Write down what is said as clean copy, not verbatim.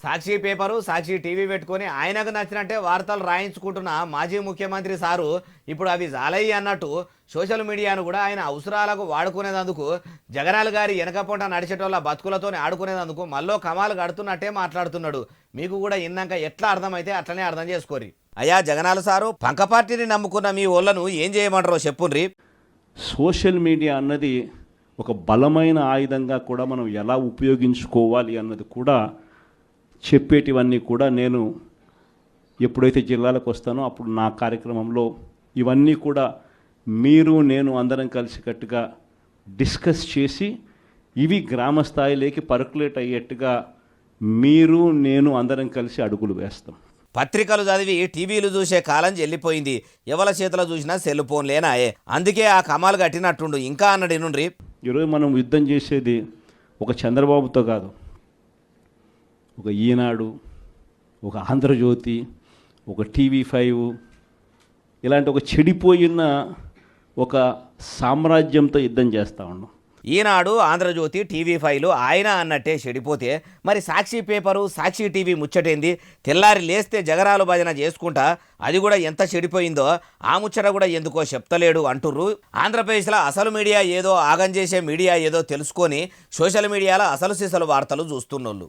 సాక్షి paper సాక్షి TV పెట్టుకొని ఆయనకు నచ్చినట్టే వార్తలు రాయించుకుంటున్న మాజీ ముఖ్యమంత్రి సారు ఇప్పుడు అవి జాలయ్యి అన్నట్టు సోషల్ మీడియాను కూడా ఆయన అవసరాలకు వాడుకునేందుకు జగనాల్ గారి వెనకపోట నడిచేటోళ్ళ బతుకులతో ఆడుకునేందుకు మళ్ళీ కమాలు కడుతున్నట్టే మాట్లాడుతున్నాడు. మీకు కూడా ఇన్నాక ఎట్లా అర్థమైతే అట్లనే అర్థం చేసుకోరి. అయ్యా జగనాల్ సారు, పంక పార్టీని నమ్ముకున్న మీ ఓళ్ళను ఏం చేయమంటారో చెప్పుండ్రి. సోషల్ మీడియా అన్నది ఒక బలమైన ఆయుధంగా కూడా మనం ఎలా ఉపయోగించుకోవాలి అన్నది కూడా చెప్పేటివన్నీ కూడా నేను ఎప్పుడైతే జిల్లాలకు వస్తానో అప్పుడు నా కార్యక్రమంలో ఇవన్నీ కూడా మీరు నేను అందరం కలిసికట్టుగా డిస్కస్ చేసి ఇవి గ్రామ స్థాయిలోకి పర్కులేట్ అయ్యేట్టుగా మీరు నేను అందరం కలిసి అడుగులు వేస్తాం. పత్రికలు చదివి టీవీలు చూసే కాలం చెల్లిపోయింది. ఎవల చేతిలో చూసినా సెల్ ఫోన్లేనాయే. అందుకే ఆ కమాలు కట్టినట్టుండు. ఇంకా అన్నది నుండ్రి. ఈరోజు మనం యుద్ధం చేసేది ఒక చంద్రబాబుతో కాదు, ఒక ఈనాడు, ఒక ఆంధ్రజ్యోతి, ఒక టీవీ5 ఇలాంటి ఒక చెడిపోయిన ఒక సామ్రాజ్యంతో యుద్ధం చేస్తూ ఉన్నాం. ఈనాడు, ఆంధ్రజ్యోతి, టీవీ5లు ఆయన అన్నట్టే చెడిపోతే మరి సాక్షి పేపరు సాక్షి టీవీ ముచ్చటేంది? తెల్లారి లేస్తే జగరాలు భజన చేసుకుంటా అది కూడా ఎంత చెడిపోయిందో ఆ ముచ్చట కూడా ఎందుకో చెప్తలేడు అంటుర్రు. ఆంధ్రప్రదేశ్లో అసలు మీడియా ఏదో, ఆగం చేసే మీడియా ఏదో తెలుసుకొని సోషల్ మీడియాలో అసలు సిసలు వార్తలు చూస్తున్నోళ్ళు.